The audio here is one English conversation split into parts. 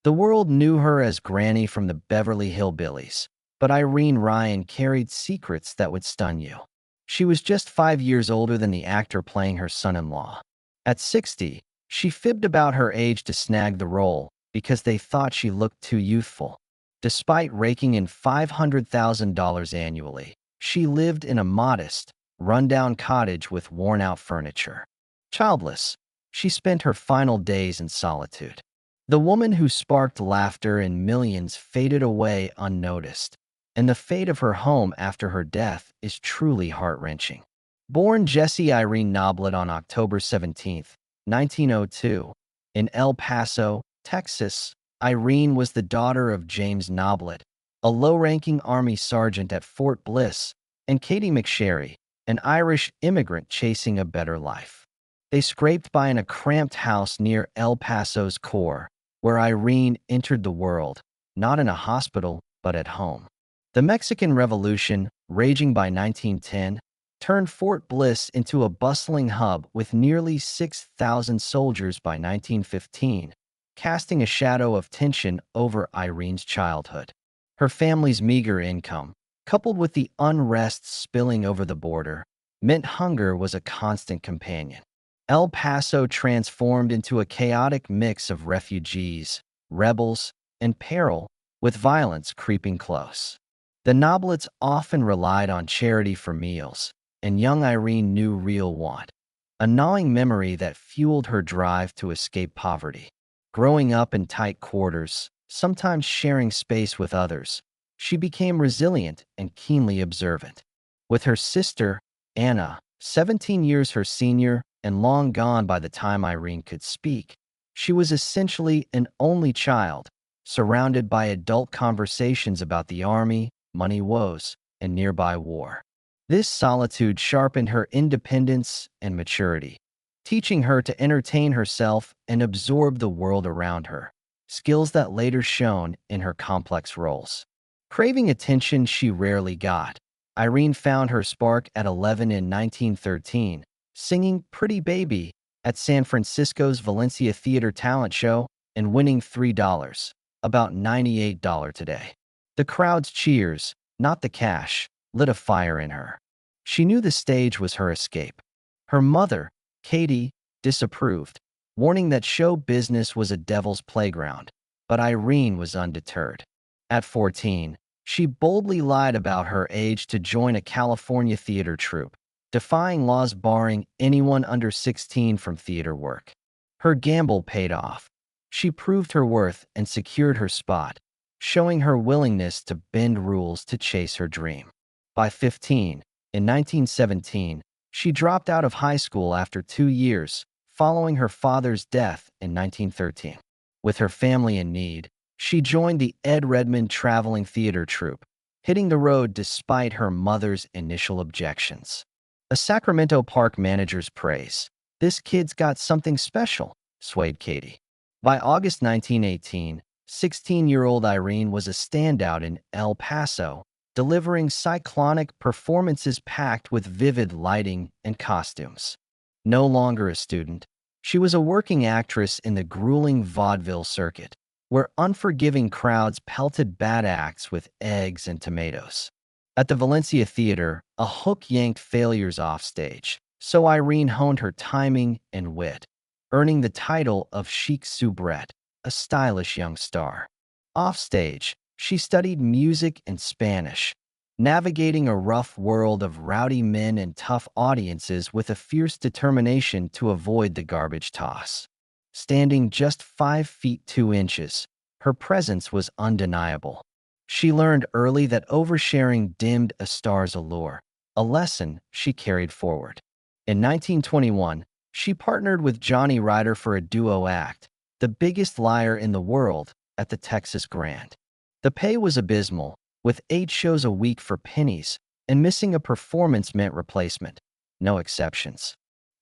The world knew her as Granny from the Beverly Hillbillies, but Irene Ryan carried secrets that would stun you. She was just 5 years older than the actor playing her son-in-law. At 60, she fibbed about her age to snag the role because they thought she looked too youthful. Despite raking in $500,000 annually, she lived in a modest, rundown cottage with worn-out furniture. Childless, she spent her final days in solitude. The woman who sparked laughter in millions faded away unnoticed, and the fate of her home after her death is truly heart-wrenching. Born Jessie Irene Noblet on October 17, 1902, in El Paso, Texas, Irene was the daughter of James Noblet, a low-ranking Army sergeant at Fort Bliss, and Katie McSherry, an Irish immigrant chasing a better life. They scraped by in a cramped house near El Paso's core, where Irene entered the world, not in a hospital, but at home. The Mexican Revolution, raging by 1910, turned Fort Bliss into a bustling hub with nearly 6,000 soldiers by 1915, casting a shadow of tension over Irene's childhood. Her family's meager income, coupled with the unrest spilling over the border, meant hunger was a constant companion. El Paso transformed into a chaotic mix of refugees, rebels, and peril, with violence creeping close. The Noblets often relied on charity for meals, and young Irene knew real want, a gnawing memory that fueled her drive to escape poverty. Growing up in tight quarters, sometimes sharing space with others, she became resilient and keenly observant. With her sister, Anna, 17 years her senior and long gone by the time Irene could speak, she was essentially an only child, surrounded by adult conversations about the army, money woes, and nearby war. This solitude sharpened her independence and maturity, teaching her to entertain herself and absorb the world around her, skills that later shone in her complex roles. Craving attention she rarely got, Irene found her spark at 11 in 1913, singing Pretty Baby at San Francisco's Valencia Theater Talent Show and winning $3, about $98 today. The crowd's cheers, not the cash, lit a fire in her. She knew the stage was her escape. Her mother, Katie, disapproved, warning that show business was a devil's playground, but Irene was undeterred. At 14, she boldly lied about her age to join a California theater troupe, defying laws barring anyone under 16 from theater work. Her gamble paid off. She proved her worth and secured her spot, showing her willingness to bend rules to chase her dream. By 15, in 1917, she dropped out of high school after 2 years, following her father's death in 1913. With her family in need, she joined the Ed Redmond Traveling Theater Troupe, hitting the road despite her mother's initial objections. A Sacramento park manager's praise, "This kid's got something special," swayed Katie. By August 1918, 16-year-old Irene was a standout in El Paso, delivering cyclonic performances packed with vivid lighting and costumes. No longer a student, she was a working actress in the grueling vaudeville circuit, where unforgiving crowds pelted bad acts with eggs and tomatoes. At the Valencia Theater, a hook yanked failures offstage, so Irene honed her timing and wit, earning the title of Chic Soubrette, a stylish young star. Offstage, she studied music and Spanish, navigating a rough world of rowdy men and tough audiences with a fierce determination to avoid the garbage toss. Standing just 5 feet 2 inches, her presence was undeniable. She learned early that oversharing dimmed a star's allure, a lesson she carried forward. In 1921, she partnered with Johnny Ryder for a duo act, The Biggest Liar in the World, at the Texas Grand. The pay was abysmal, with 8 shows a week for pennies, and missing a performance meant replacement. No exceptions.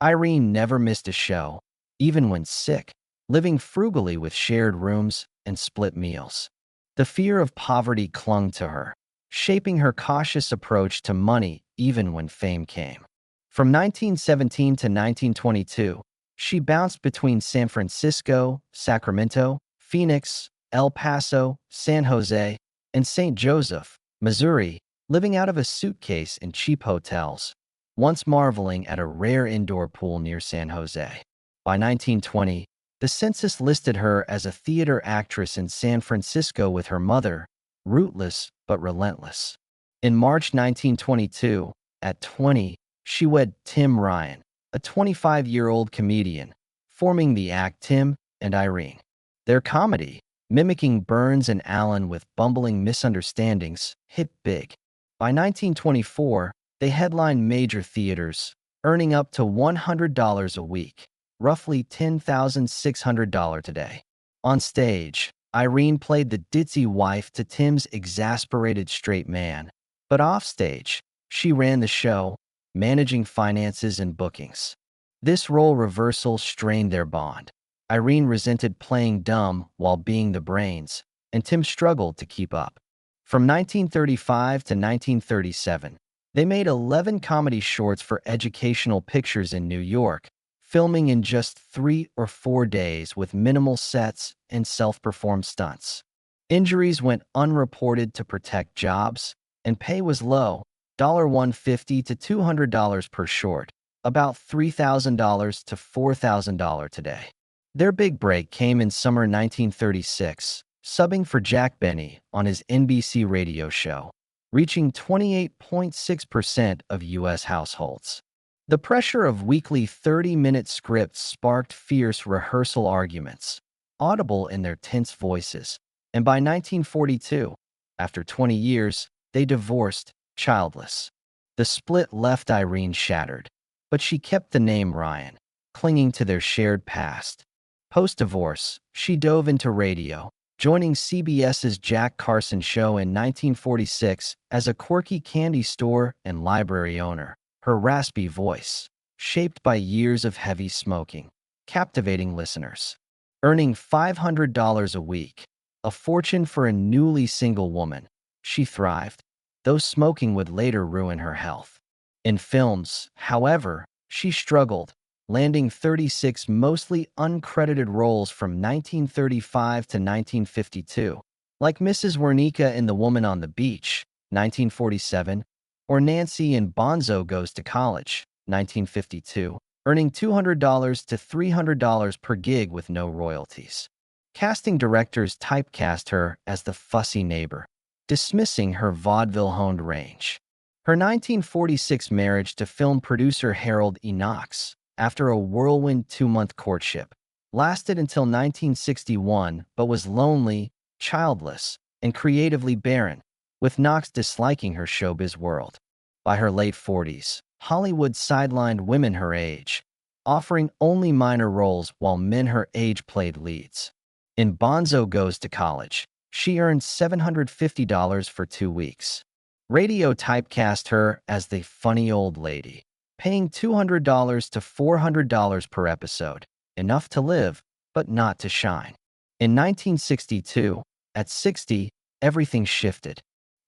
Irene never missed a show, even when sick, living frugally with shared rooms and split meals. The fear of poverty clung to her, shaping her cautious approach to money even when fame came. From 1917 to 1922, she bounced between San Francisco, Sacramento, Phoenix, El Paso, San Jose, and St. Joseph, Missouri, living out of a suitcase in cheap hotels, once marveling at a rare indoor pool near San Jose. By 1920, the census listed her as a theater actress in San Francisco with her mother, rootless but relentless. In March 1922, at 20, she wed Tim Ryan, a 25-year-old comedian, forming the act Tim and Irene. Their comedy, mimicking Burns and Allen with bumbling misunderstandings, hit big. By 1924, they headlined major theaters, earning up to $100 a week, roughly $10,600 today. On stage, Irene played the ditzy wife to Tim's exasperated straight man, but offstage, she ran the show, managing finances and bookings. This role reversal strained their bond. Irene resented playing dumb while being the brains, and Tim struggled to keep up. From 1935 to 1937, they made 11 comedy shorts for educational pictures in New York, filming in just 3 or 4 days with minimal sets and self-performed stunts. Injuries went unreported to protect jobs, and pay was low, $150 to $200 per short, about $3,000 to $4,000 today. Their big break came in summer 1936, subbing for Jack Benny on his NBC radio show, reaching 28.6% of U.S. households. The pressure of weekly 30-minute scripts sparked fierce rehearsal arguments, audible in their tense voices, and by 1942, after 20 years, they divorced, childless. The split left Irene shattered, but she kept the name Ryan, clinging to their shared past. Post-divorce, she dove into radio, joining CBS's Jack Carson show in 1946 as a quirky candy store and library owner, her raspy voice, shaped by years of heavy smoking, captivating listeners. Earning $500 a week, a fortune for a newly single woman, she thrived, though smoking would later ruin her health. In films, however, she struggled, landing 36 mostly uncredited roles from 1935 to 1952, like Mrs. Wernicke in The Woman on the Beach, 1947, or Nancy in Bonzo Goes to College, 1952, earning $200 to $300 per gig with no royalties. Casting directors typecast her as the fussy neighbor, dismissing her vaudeville-honed range. Her 1946 marriage to film producer Harold E. Knox, after a whirlwind 2-month courtship, lasted until 1961 but was lonely, childless, and creatively barren, with Knox disliking her showbiz world. By her late 40s, Hollywood sidelined women her age, offering only minor roles while men her age played leads. In Bonzo Goes to College, she earned $750 for 2 weeks. Radio typecast her as the funny old lady, paying $200 to $400 per episode, enough to live, but not to shine. In 1962, at 60, everything shifted.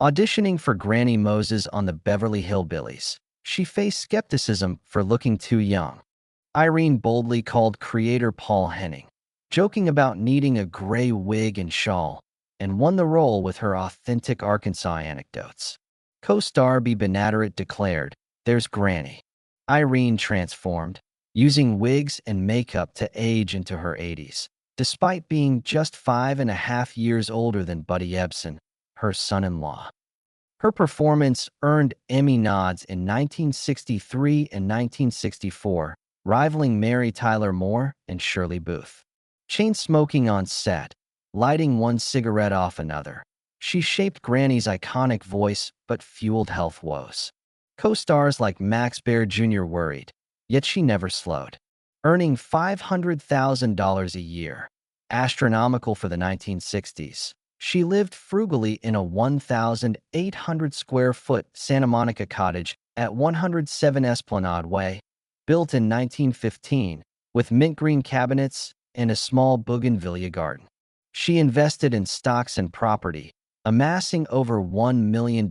Auditioning for Granny Moses on the Beverly Hillbillies, she faced skepticism for looking too young. Irene boldly called creator Paul Henning, joking about needing a gray wig and shawl, and won the role with her authentic Arkansas anecdotes. Co-star B. Benaderit declared, "There's Granny." Irene transformed, using wigs and makeup to age into her 80s, despite being just 5.5 years older than Buddy Ebsen, her son-in-law. Her performance earned Emmy nods in 1963 and 1964, rivaling Mary Tyler Moore and Shirley Booth. Chain-smoking on set, lighting one cigarette off another, she shaped Granny's iconic voice but fueled health woes. Co-stars like Max Baer Jr. worried, yet she never slowed, earning $500,000 a year, astronomical for the 1960s. She lived frugally in a 1,800-square-foot Santa Monica cottage at 107 Esplanade Way, built in 1915, with mint green cabinets and a small bougainvillea garden. She invested in stocks and property, amassing over $1 million,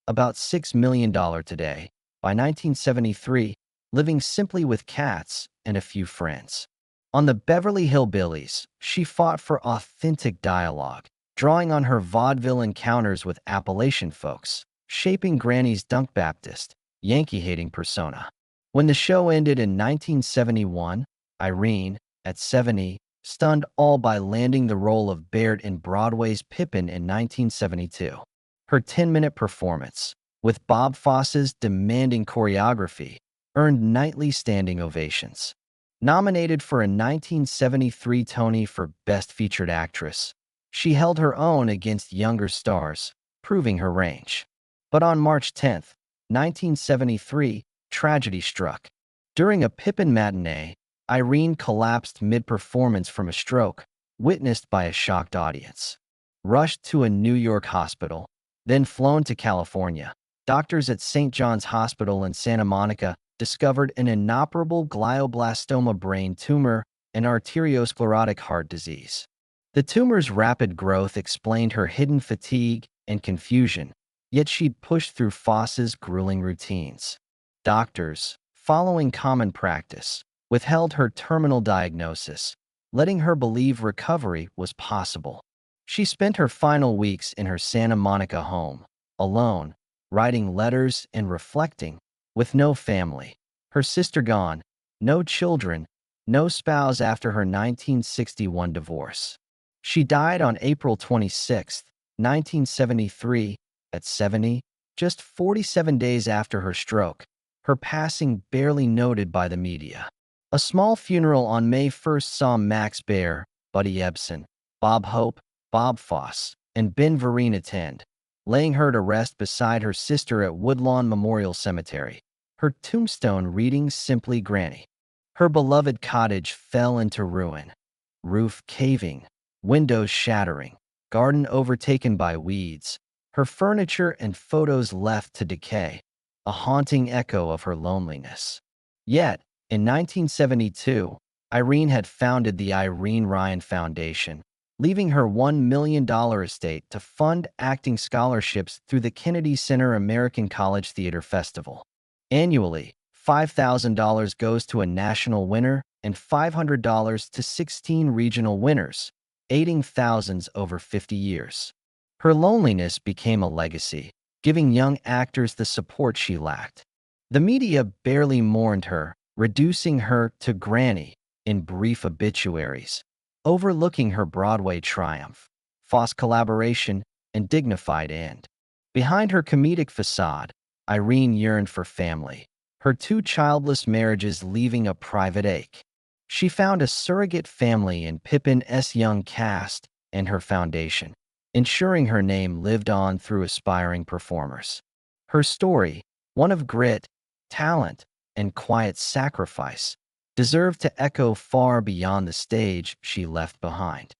about $6 million today, by 1973, living simply with cats and a few friends. On the Beverly Hillbillies, she fought for authentic dialogue, drawing on her vaudeville encounters with Appalachian folks, shaping Granny's Dunk Baptist, Yankee-hating persona. When the show ended in 1971, Irene, at 70, stunned all by landing the role of Baird in Broadway's Pippin in 1972. Her 10-minute performance, with Bob Fosse's demanding choreography, earned nightly standing ovations. Nominated for a 1973 Tony for Best Featured Actress, she held her own against younger stars, proving her range. But on March 10, 1973, tragedy struck. During a Pippin matinee, Irene collapsed mid-performance from a stroke, witnessed by a shocked audience. Rushed to a New York hospital, then flown to California, doctors at St. John's Hospital in Santa Monica discovered an inoperable glioblastoma brain tumor and arteriosclerotic heart disease. The tumor's rapid growth explained her hidden fatigue and confusion, yet she'd pushed through Foss's grueling routines. Doctors, following common practice, withheld her terminal diagnosis, letting her believe recovery was possible. She spent her final weeks in her Santa Monica home, alone, writing letters and reflecting, with no family, her sister gone, no children, no spouse after her 1961 divorce. She died on April 26, 1973, at 70, just 47 days after her stroke, her passing barely noted by the media. A small funeral on May 1 saw Max Baer, Buddy Ebsen, Bob Hope, Bob Fosse, and Ben Vereen attend, laying her to rest beside her sister at Woodlawn Memorial Cemetery, her tombstone reading simply Granny. Her beloved cottage fell into ruin, roof caving, windows shattering, garden overtaken by weeds, her furniture and photos left to decay, a haunting echo of her loneliness. Yet, in 1972, Irene had founded the Irene Ryan Foundation, leaving her $1 million estate to fund acting scholarships through the Kennedy Center American College Theater Festival. Annually, $5,000 goes to a national winner and $500 to 16 regional winners, aiding thousands over 50 years. Her loneliness became a legacy, giving young actors the support she lacked. The media barely mourned her, reducing her to Granny in brief obituaries, overlooking her Broadway triumph, Fosse collaboration, and dignified end. Behind her comedic facade, Irene yearned for family, her two childless marriages leaving a private ache. She found a surrogate family in Pippin's young cast and her foundation, ensuring her name lived on through aspiring performers. Her story, one of grit, talent, and quiet sacrifice, deserved to echo far beyond the stage she left behind.